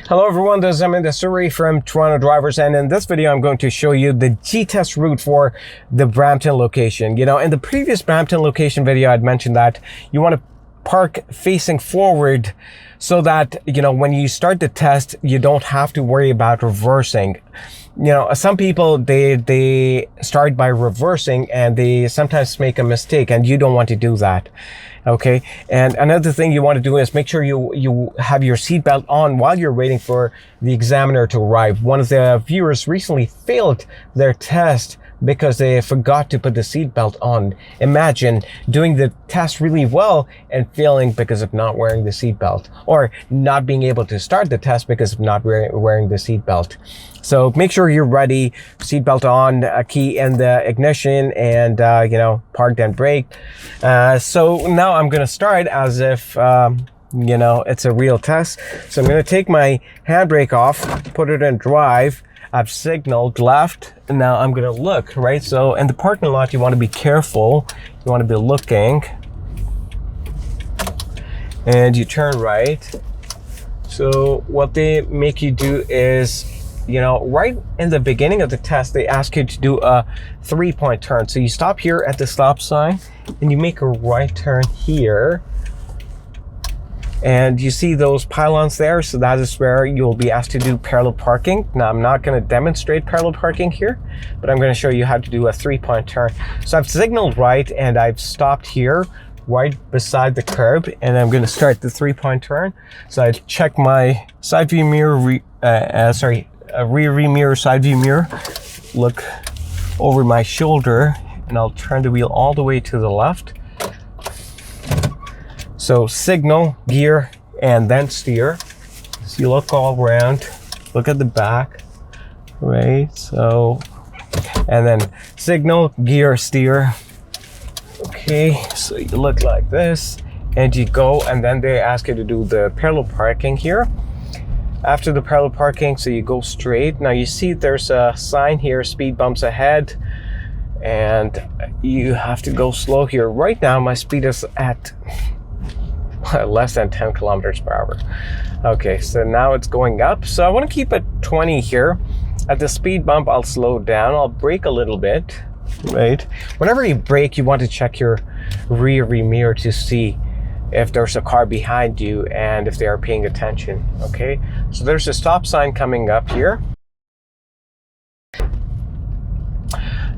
Hello everyone, this is Harminder Suri from Toronto Drivers, and in this video I'm going to show you the G Test route for the Brampton location. You know, in the previous Brampton location video I'd mentioned that you want to park facing forward so that, you know, when you start the test you don't have to worry about reversing. You know, some people they start by reversing and they sometimes make a mistake, and you don't want to do that. Okay, and another thing you want to do is make sure you have your seatbelt on while you're waiting for the examiner to arrive. One of the viewers recently failed their test because they forgot to put the seatbelt on. Imagine doing the test really well and failing because of not wearing the seatbelt, or not being able to start the test because of not wearing the seatbelt. So make sure you're ready, seatbelt on, key in the ignition, and you know, park and brake. So now I'm gonna start as if you know, it's a real test. So I'm gonna take my handbrake off, put it in drive. I've signaled left, and now I'm gonna look, right? So in the parking lot, you want to be careful. You want to be looking, and you turn right. So what they make you do is, you know, right in the beginning of the test, they ask you to do a 3-point turn. So you stop here at the stop sign, and you make a right turn here. And you see those pylons there, so that is where you'll be asked to do parallel parking. Now I'm not going to demonstrate parallel parking here, but I'm going to show you how to do a 3-point turn. So I've signaled right, and I've stopped here right beside the curb, and I'm going to start the 3-point turn. So I check my side view mirror, rear view mirror, side view mirror, look over my shoulder, and I'll turn the wheel all the way to the left. So signal, gear, and then steer. So you look all around, look at the back, right? So, and then signal, gear, steer. Okay, so you look like this, and you go, and then they ask you to do the parallel parking here. After the parallel parking, so you go straight. Now you see there's a sign here, speed bumps ahead, and you have to go slow here. Right now my speed is at less than 10 kilometers per hour. Okay, so now it's going up. So I want to keep it 20 here. At the speed bump, I'll slow down. I'll brake a little bit, right? Whenever you brake, you want to check your rear view mirror to see if there's a car behind you and if they are paying attention. Okay, so there's a stop sign coming up here.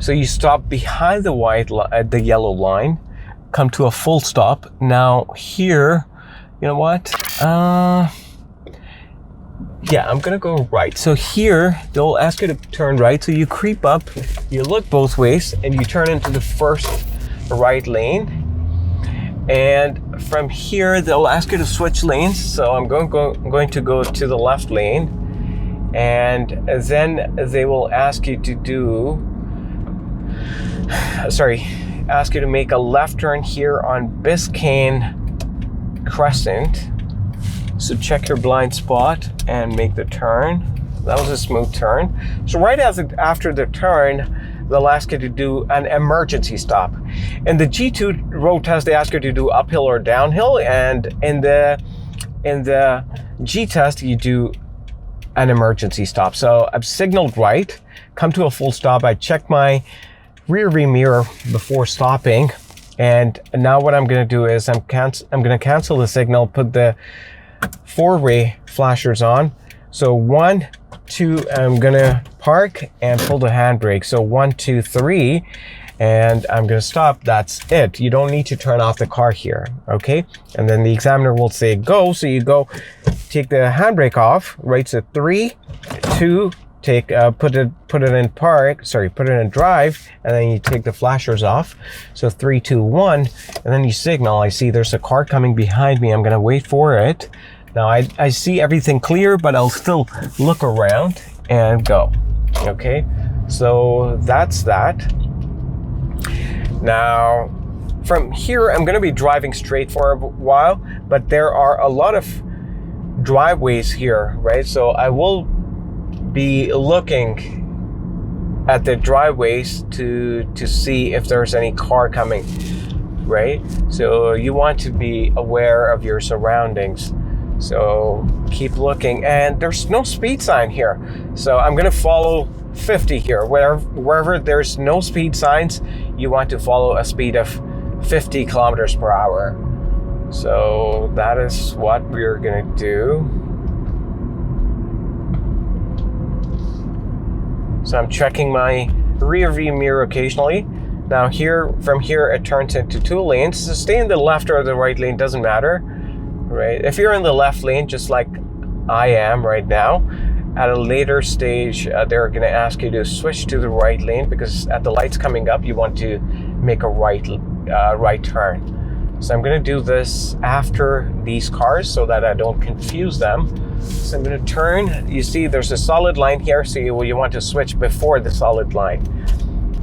So you stop behind the yellow line, come to a full stop. Now here, you know what? Yeah, I'm gonna go right. So here, they'll ask you to turn right. So you creep up, you look both ways, and you turn into the first right lane. And from here, they'll ask you to switch lanes. So I'm going to go to the left lane. And then they will ask you to do, ask you to make a left turn here on Biscayne Crescent. So check your blind spot and make the turn. That was a smooth turn. So right after the turn, they'll ask you to do an emergency stop. In the G2 road test, they ask you to do uphill or downhill, and in the G test, you do an emergency stop. So I've signaled right, come to a full stop. I check my rear view mirror before stopping, and now what I'm going to do is I'm going to cancel the signal, put the 4-way flashers on. So 1, 2, I'm going to park and pull the handbrake. So 1, 2, 3, and I'm going to stop. That's it. You don't need to turn off the car here. Okay, and then the examiner will say go. So you go, take the handbrake off, right? So 3, 2, take put it in drive, and then you take the flashers off. So 3, 2, 1, and then you signal. I see there's a car coming behind me. I'm gonna wait for it. Now I see everything clear, but I'll still look around and go. Okay, so that's that. Now from here, I'm gonna be driving straight for a while, but there are a lot of driveways here, right? So I will be looking at the driveways to see if there's any car coming, right? So you want to be aware of your surroundings. So keep looking, and there's no speed sign here. So I'm gonna follow 50 here. Wherever there's no speed signs, you want to follow a speed of 50 kilometers per hour. So that is what we're gonna do. So I'm checking my rear view mirror occasionally. Now from here it turns into 2 lanes. So stay in the left or the right lane, doesn't matter, right? If you're in the left lane, just like I am right now, at a later stage, they're gonna ask you to switch to the right lane, because at the lights coming up, you want to make a right turn. So I'm gonna do this after these cars so that I don't confuse them. So I'm gonna turn. You see there's a solid line here, so you want to switch before the solid line.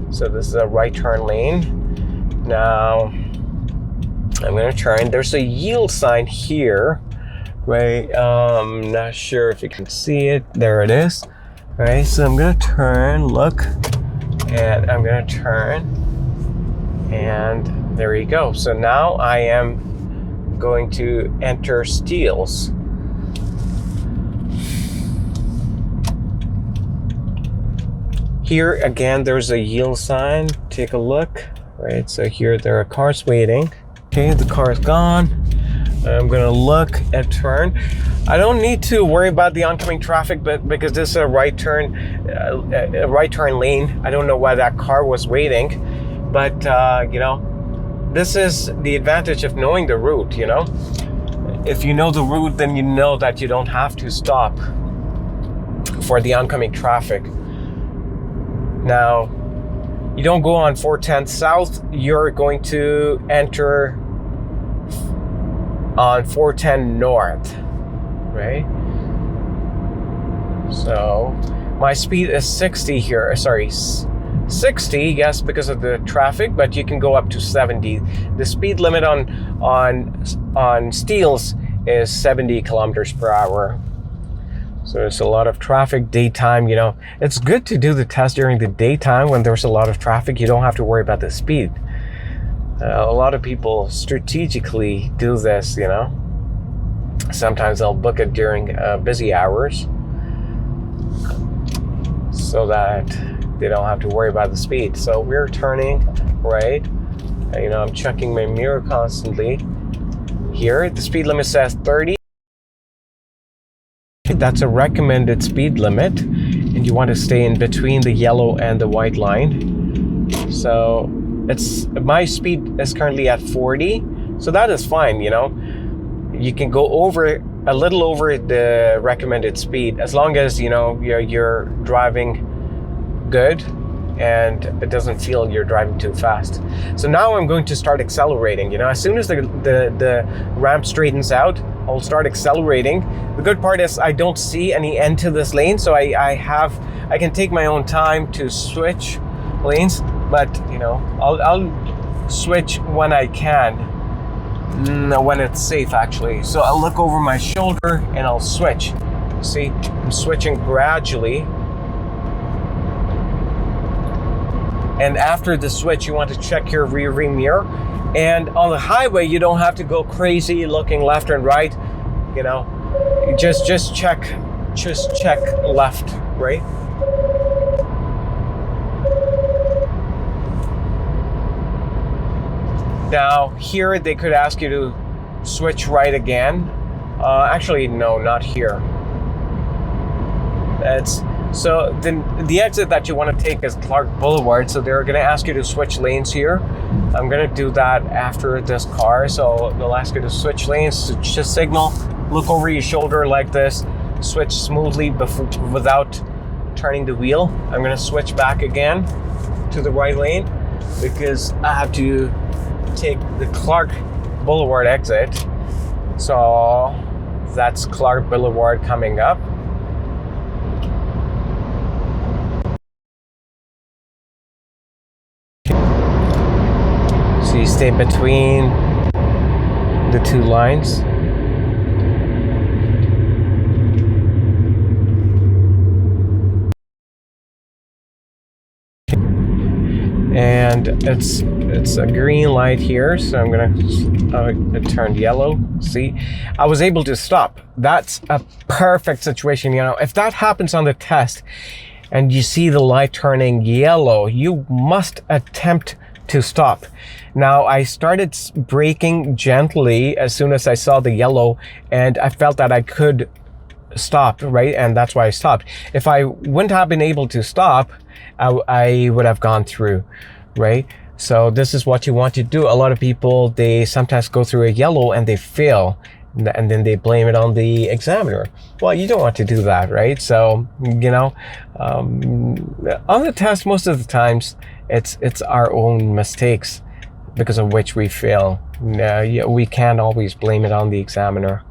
So this is a right turn lane. Now I'm gonna turn. There's a yield sign here, right? Not sure if you can see it. There it is. Right, so I'm gonna turn, look, and I'm gonna turn, and there you go. So now I am going to enter Steeles. Here again, there's a yield sign. Take a look. Right, so here there are cars waiting. Okay, the car is gone. I'm gonna look and turn. I don't need to worry about the oncoming traffic, but because this is a right turn lane, I don't know why that car was waiting. But you know, this is the advantage of knowing the route. You know, if you know the route, then you know that you don't have to stop for the oncoming traffic. Now, you don't go on 410 South, you're going to enter on 410 North, right? So, my speed is 60 here, 60, yes, because of the traffic, but you can go up to 70. The speed limit on Steeles is 70 kilometers per hour. So there's a lot of traffic daytime, you know. It's good to do the test during the daytime when there's a lot of traffic. You don't have to worry about the speed. A lot of people strategically do this, you know. Sometimes they'll book it during busy hours so that they don't have to worry about the speed. So we're turning right. You know, I'm checking my mirror constantly. Here, the speed limit says 30. That's a recommended speed limit, and you want to stay in between the yellow and the white line. So my speed is currently at 40, so that is fine. You know, you can go over a little over the recommended speed as long as you know you're driving good and it doesn't feel you're driving too fast. So now I'm going to start accelerating. You know, as soon as the ramp straightens out, I'll start accelerating. The good part is I don't see any end to this lane, so I can take my own time to switch lanes. But you know, I'll switch when I can, when it's safe actually. So I'll look over my shoulder and I'll switch. See, I'm switching gradually. And after the switch, you want to check your rear view mirror. And on the highway, you don't have to go crazy looking left and right. You know, just check left, right? Now here they could ask you to switch right again. Actually, no, not here. So the exit that you want to take is Clark Boulevard, so they're going to ask you to switch lanes here. I'm going to do that after this car, so they'll ask you to switch lanes. So just signal, look over your shoulder like this, switch smoothly without turning the wheel. I'm going to switch back again to the right lane because I have to take the Clark Boulevard exit. So that's Clark Boulevard coming up. So you stay between the two lines. And and it's a green light here, so I'm gonna it turned yellow. See, I was able to stop. That's a perfect situation. You know, if that happens on the test and you see the light turning yellow, you must attempt to stop. Now, I started braking gently as soon as I saw the yellow, and I felt that I could stop, right? And that's why I stopped. If I wouldn't have been able to stop, I would have gone through, right? So this is what you want to do. A lot of people, they sometimes go through a yellow and they fail, and then they blame it on the examiner. Well, you don't want to do that, right? So, you know, on the test, most of the times, it's our own mistakes because of which we fail. We can't always blame it on the examiner.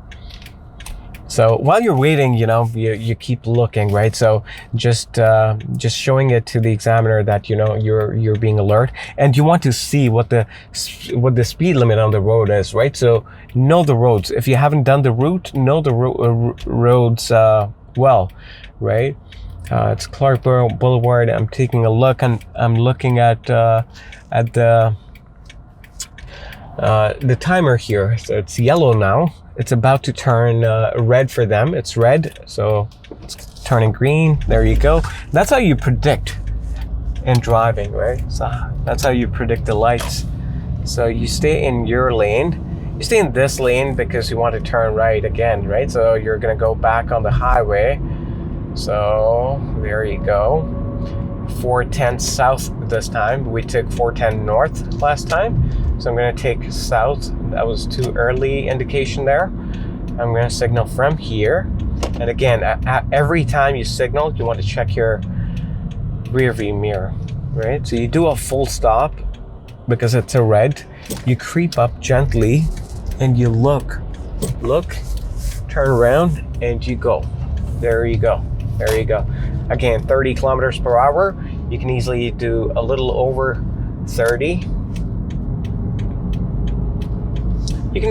So while you're waiting, you know, you keep looking, right? So just showing it to the examiner that, you know, you're being alert, and you want to see what the speed limit on the road is, right? So know the roads. If you haven't done the route, know the roads well, right? It's Clark Boulevard. I'm taking a look, and I'm looking at the timer here. So it's yellow now. It's about to turn red for them. It's red, so it's turning green. There you go. That's how you predict in driving, right? So that's how you predict the lights. So you stay in your lane. You stay in this lane because you want to turn right again, right? So you're gonna go back on the highway. So there you go. 410 south this time. We took 410 north last time. So I'm going to take south. That was too early indication there. I'm going to signal from here. And again, every time you signal, you want to check your rear view mirror, right? So you do a full stop because it's a red. You creep up gently and you look, turn around, and you go. There you go. There you go. Again, 30 kilometers per hour. You can easily do a little over 30. You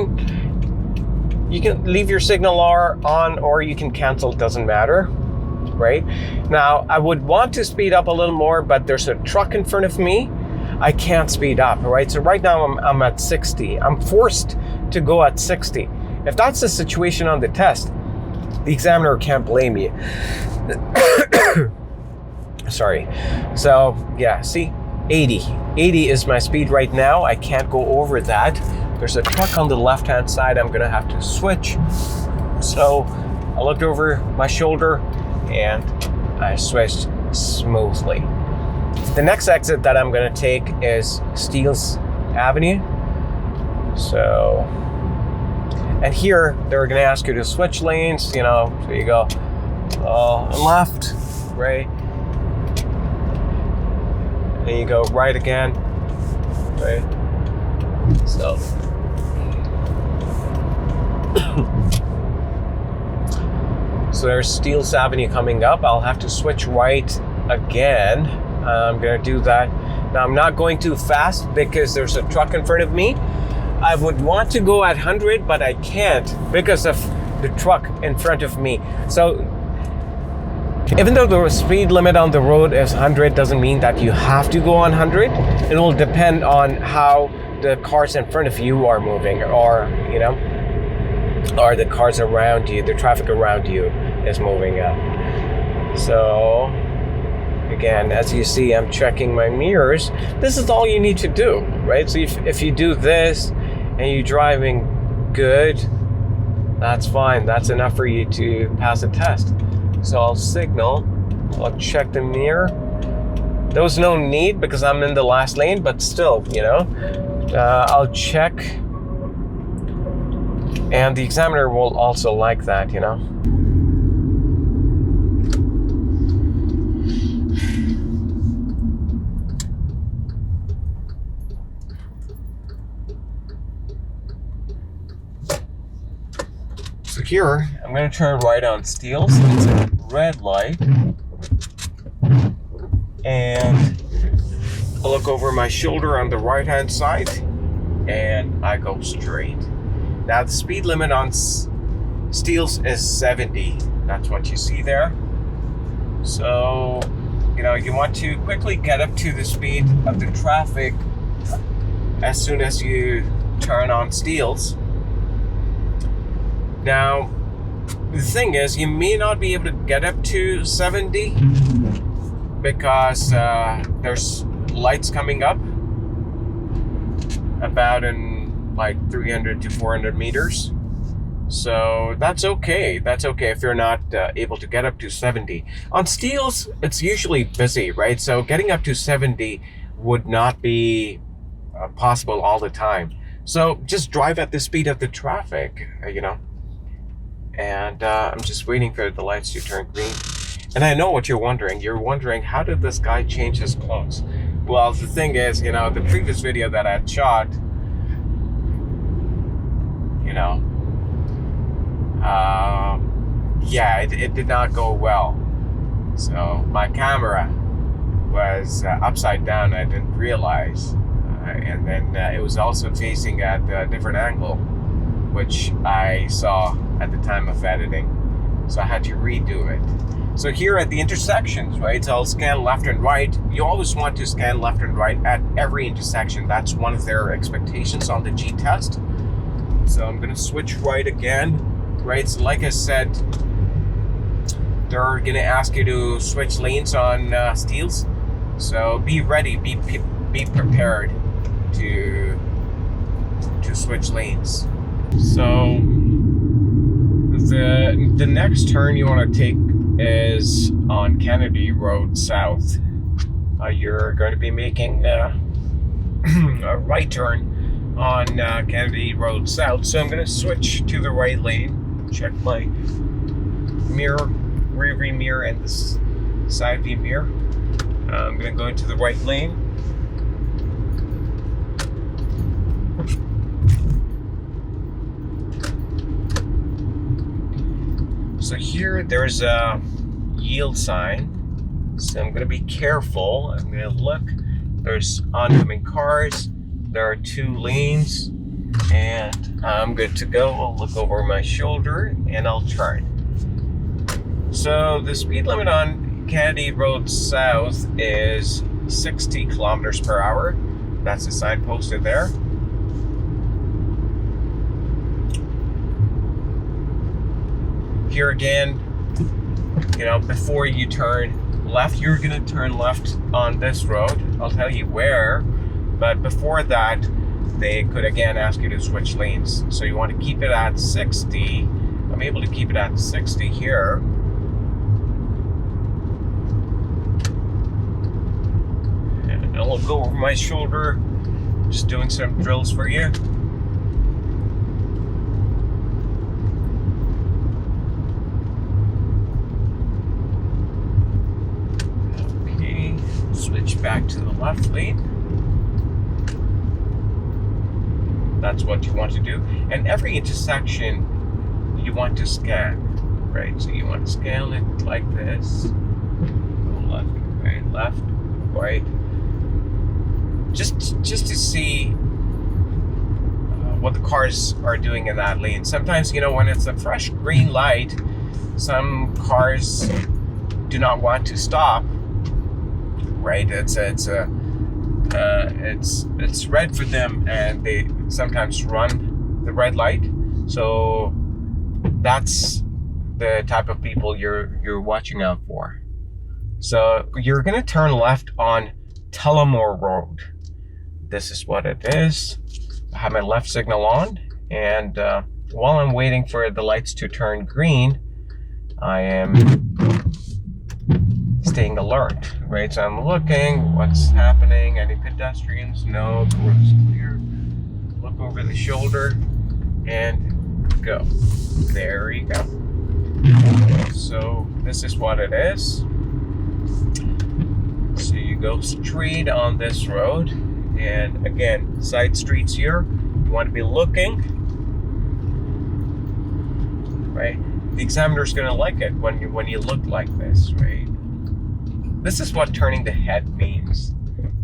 can leave your signal on, or you can cancel. It doesn't matter, right? Now, I would want to speed up a little more, but there's a truck in front of me. I can't speed up, right? So right now I'm at 60. I'm forced to go at 60. If that's the situation on the test, the examiner can't blame you. Sorry. So yeah, see, 80 is my speed right now. I can't go over that. There's a truck on the left-hand side. I'm gonna have to switch. So I looked over my shoulder and I switched smoothly. The next exit that I'm gonna take is Steeles Avenue. So, and here they're gonna ask you to switch lanes, you know, so you go left, right, and you go right again, right? So so there's Steeles Avenue coming up. I'll have to switch right again. I'm gonna do that. Now I'm not going too fast because there's a truck in front of me. I would want to go at 100, but I can't because of the truck in front of me. So even though the speed limit on the road is 100, doesn't mean that you have to go on 100. It will depend on how the cars in front of you are moving, or, you know, or the cars around you, the traffic around you is moving up. So again, as you see, I'm checking my mirrors. This is all you need to do, right? So if you do this and you're driving good, that's fine. That's enough for you to pass the test. So I'll signal, I'll check the mirror. There was no need because I'm in the last lane, but still, you know, I'll check. And the examiner will also like that, you know. So here, I'm going to turn right on Steeles. It's a red light. And I look over my shoulder on the right-hand side, and I go straight. Now, the speed limit on Steeles is 70. That's what you see there. So you know, you want to quickly get up to the speed of the traffic as soon as you turn on Steeles. Now, the thing is, you may not be able to get up to 70 because there's lights coming up about in like 300 to 400 meters. So that's okay. That's okay if you're not able to get up to 70. On Steeles, it's usually busy, right? So getting up to 70 would not be possible all the time. So just drive at the speed of the traffic, you know. And I'm just waiting for the lights to turn green. And I know what you're wondering. You're wondering, how did this guy change his clothes? Well, the thing is, you know, the previous video that I had shot, you know, yeah, it did not go well. So my camera was upside down. I didn't realize. And then it was also facing at a different angle, which I saw at the time of editing. So I had to redo it. So here at the intersections, right, so I'll scan left and right. You always want to scan left and right at every intersection. That's one of their expectations on the G test. So I'm gonna switch right again, right? So like I said, they're gonna ask you to switch lanes on Steeles. So be ready, be prepared to switch lanes. So the next turn you want to take is on Kennedy Road South. You're going to be making a right turn on Kennedy Road South. So I'm going to switch to the right lane, check my mirror, rear view mirror, and this side view mirror. I'm going to go into the right lane. So here there's a yield sign, so I'm going to be careful. I'm going to look. There's oncoming cars. There are 2 lanes, and I'm good to go. I'll look over my shoulder and I'll turn. So the speed limit on Kennedy Road South is 60 kilometers per hour. That's the sign posted there. Here again, you know, before you turn left, you're gonna turn left on this road. I'll tell you where, but before that, they could again ask you to switch lanes. So you want to keep it at 60. I'm able to keep it at 60 here. And I'll go over my shoulder, just doing some drills for you. Switch back to the left lane. That's what you want to do. And every intersection you want to scan, right? So you want to scan it like this. Go left, right, left, right. Just to see what the cars are doing in that lane. Sometimes, you know, when it's a fresh green light, some cars do not want to stop. Right, it's red for them, and they sometimes run the red light. So that's the type of people you're watching out for. So you're gonna turn left on Tullamore Rd. This is what it is. I have my left signal on, and while I'm waiting for the lights to turn green, I am staying alert, right? So I'm looking, what's happening, any pedestrians? No, the road's clear. Look over the shoulder and go. There you go. So this is what it is. So you go straight on this road, and again, side streets here, you want to be looking, right? The examiner's going to like it when you look like this, right? This is what turning the head means.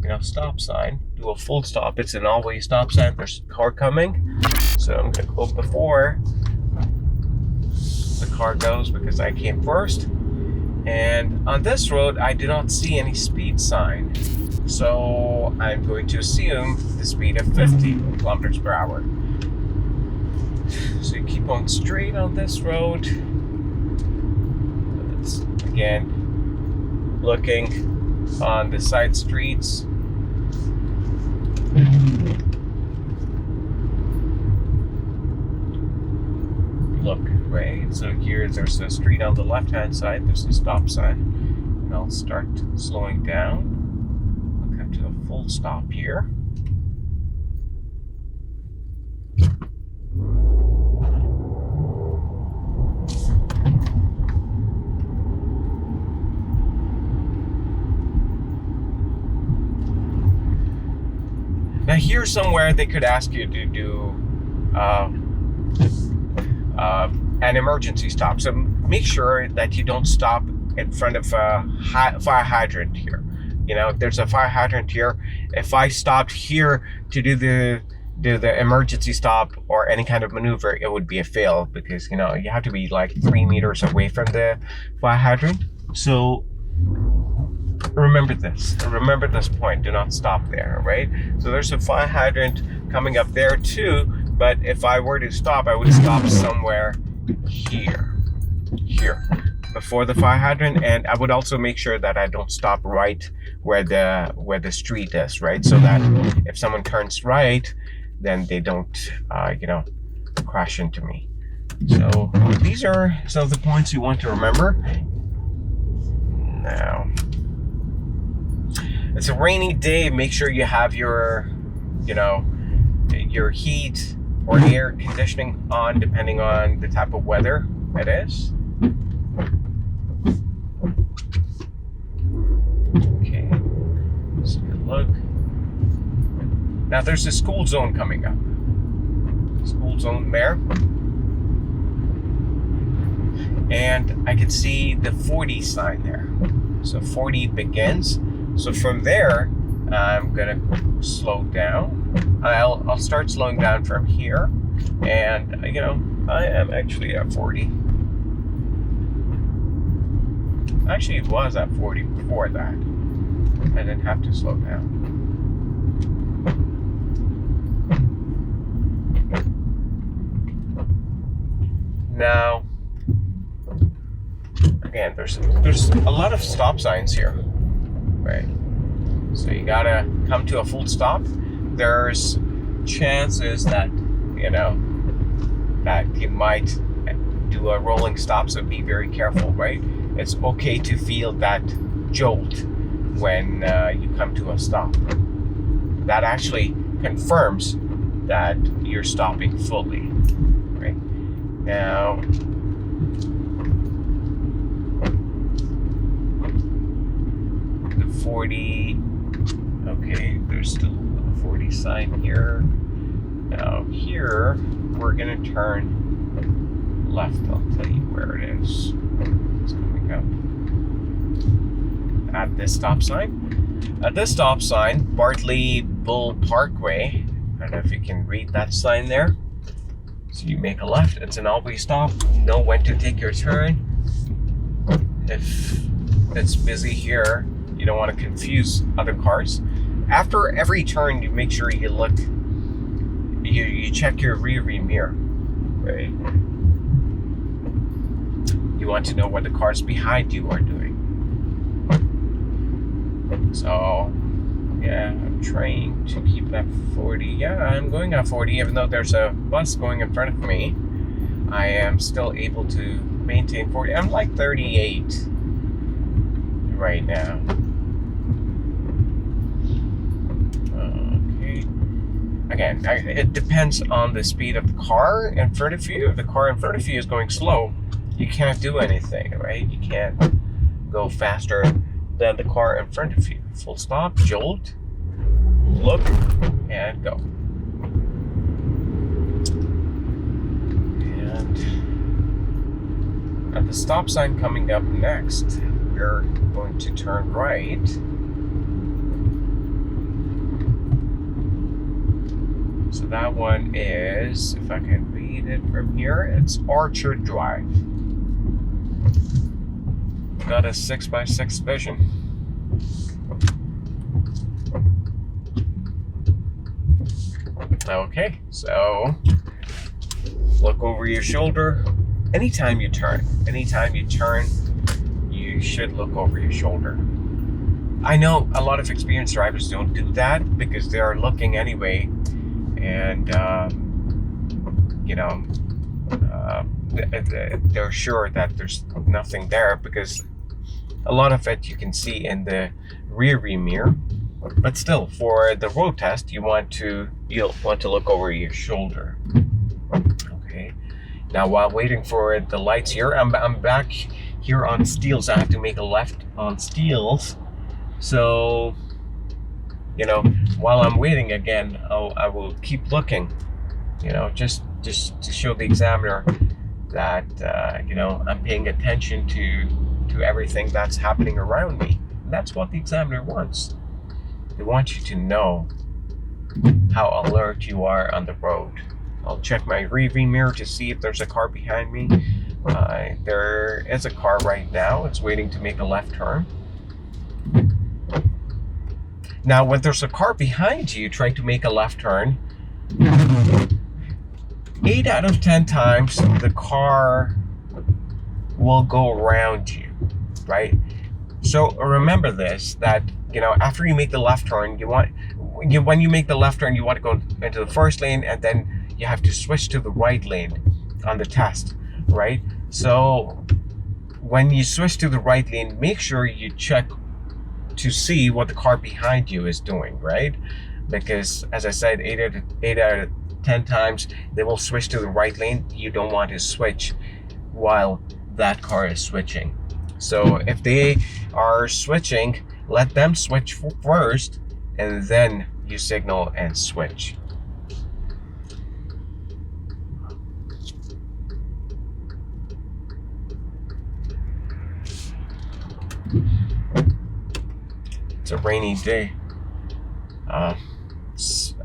You know, stop sign, do a full stop. It's an all-way stop sign. There's a car coming. So I'm gonna go before the car goes because I came first. And on this road, I do not see any speed sign. So I'm going to assume the speed of 50 kilometers per hour. So you keep on straight on this road. It's, again, looking on the side streets. Look, right? So here there's a street on the left-hand side. There's a stop sign. And I'll start slowing down. I'll come to a full stop here. Now here somewhere they could ask you to do an emergency stop. So make sure that you don't stop in front of a fire hydrant here. You know, there's a fire hydrant here. If I stopped here to do the emergency stop or any kind of maneuver, it would be a fail because, you know, you have to be like 3 meters away from the fire hydrant. So remember this point. Do not stop there, right? So there's a fire hydrant coming up there too, but if I were to stop, I would stop somewhere here before the fire hydrant, and I would also make sure that I don't stop right where the street is, right? So that if someone turns right, then they don't you know, crash into me. So these are some of the points you want to remember. Now, it's a rainy day. Make sure you have your, you know, your heat or air conditioning on, depending on the type of weather it is. Okay, let's take a look. Now there's a school zone coming up. School zone there. And I can see the 40 sign there. So 40 begins. So from there, I'm gonna slow down. I'll start slowing down from here, and you know, I am actually at 40. Actually, it was at 40 before that. I didn't have to slow down. Now, again, there's a lot of stop signs here. Right, so you gotta come to a full stop. There's chances that, you know, that you might do a rolling stop, so be very careful, right? It's okay to feel that jolt when you come to a stop. That actually confirms that you're stopping fully, right? Now, the 40, okay, there's still a 40 sign here. Now here, we're gonna turn left. I'll tell you where it is. It's coming up at this stop sign. At this stop sign, Bartley Bull Parkway. I don't know if you can read that sign there. So you make a left. It's an always stop. Know when to take your turn. If it's busy here, you don't want to confuse other cars. After every turn, you make sure you look. You check your rear view mirror, right? You want to know what the cars behind you are doing. So, yeah, I'm trying to keep that 40. Yeah, I'm going at 40, even though there's a bus going in front of me. I am still able to maintain 40. I'm like 38 right now. Okay. Again, it depends on the speed of the car in front of you. If the car in front of you is going slow, you can't do anything, right? You can't go faster than the car in front of you. Full stop, jolt, look, and go. And at the stop sign coming up next, we're going to turn right. So that one is, if I can read it from here, it's Orchard Drive. got a 6x6 vision. Okay, so look over your shoulder. Anytime you turn, you should look over your shoulder. I know a lot of experienced drivers don't do that because they are looking anyway, and they're sure that there's nothing there because a lot of it you can see in the rear view mirror. But still, for the road test, you'll want to look over your shoulder. Okay. Now, while waiting for the lights here, I'm back here on Steeles. I have to make a left on Steeles. So, while I'm waiting again, I will keep looking. Just to show the examiner that I'm paying attention to everything that's happening around me. And that's what the examiner wants. They want you to know how alert you are on the road. I'll check my rearview mirror to see if there's a car behind me. There is a car right now. It's waiting to make a left turn. Now, when there's a car behind you trying to make a left turn, 8 out of 10 times the car will go around you, right? So remember this, that after you make the left turn, when you make the left turn, you want to go into the first lane, and then you have to switch to the right lane on the test, right? So when you switch to the right lane, make sure you check to see what the car behind you is doing, right? Because as I said, 8 out of 10 times they will switch to the right lane. You don't want to switch while that car is switching. So if they are switching, let them switch first, and then you signal and switch. It's a rainy day. A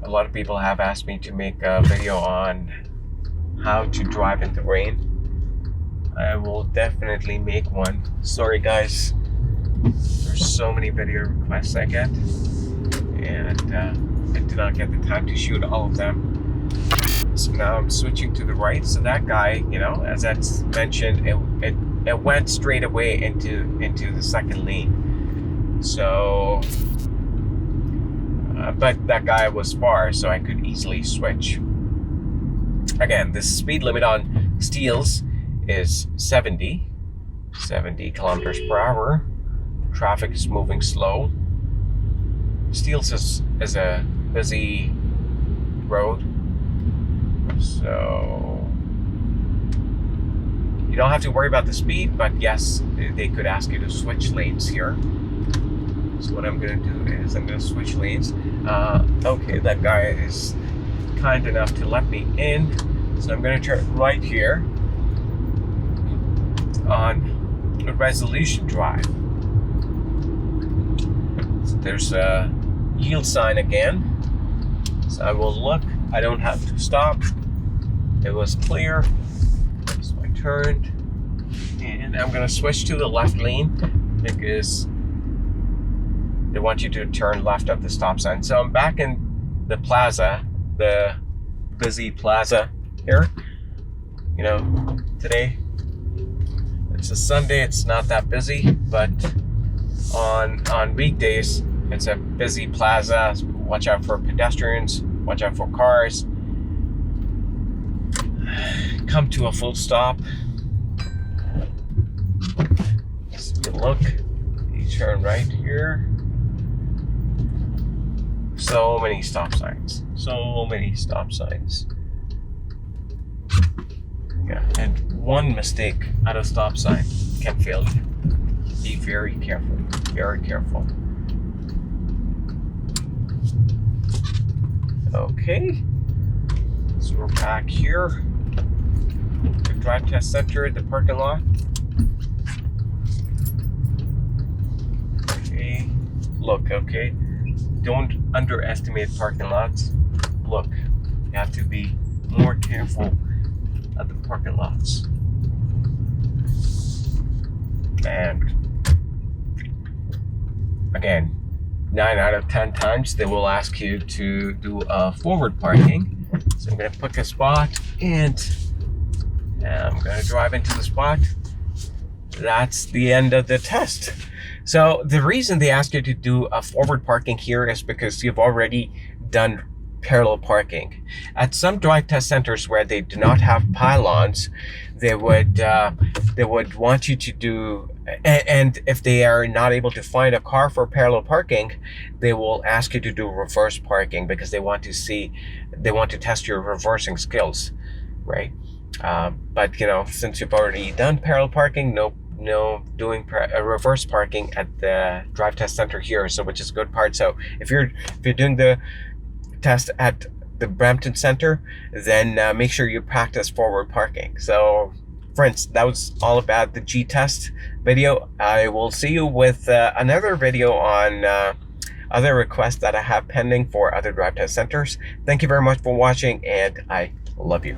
lot of people have asked me to make a video on how to drive in the rain. I will definitely make one. Sorry guys, there's so many video requests I get, and I did not get the time to shoot all of them. So now I'm switching to the right. So that guy, as I mentioned, it went straight away into the second lane. So, but that guy was far, so I could easily switch. Again, the speed limit on Steeles is 70 kilometers per hour. Traffic is moving slow. Steeles is a busy road, so you don't have to worry about the speed, but yes, they could ask you to switch lanes here. So what I'm going to do is I'm going to switch lanes. Okay, that guy is kind enough to let me in, so I'm going to turn right here on a Resolution Drive. So there's a yield sign again, so I will look. I don't have to stop. It was clear, so I turned, and I'm going to switch to the left lane because they want you to turn left at the stop sign. So I'm back in the plaza, the busy plaza here. Today it's a Sunday, it's not that busy, but on weekdays it's a busy plaza. Watch out for pedestrians, watch out for cars. Come to a full stop. So you look, you turn right here. So many stop signs. Yeah, and one mistake at a stop sign can fail you. Be very careful. Very careful. Okay. So we're back here. The drive test center, the parking lot. Okay. Look, okay. Don't underestimate parking lots. Look, you have to be more careful at the parking lots. And again, 9 out of 10 times they will ask you to do a forward parking. So I'm going to pick a spot and I'm going to drive into the spot. That's the end of the test. So the reason they ask you to do a forward parking here is because you've already done parallel parking. At some drive test centers where they do not have pylons, they would want you to do, and if they are not able to find a car for parallel parking, they will ask you to do reverse parking because they want to test your reversing skills, right? But you know, since you've already done parallel parking, no doing reverse parking at the drive test center here, so which is a good part. So if you're doing the test at the Brampton Center, then make sure you practice forward parking. So friends, that was all about the G test video. I will see you with another video on other requests that I have pending for other drive test centers. Thank you very much for watching, and I love you.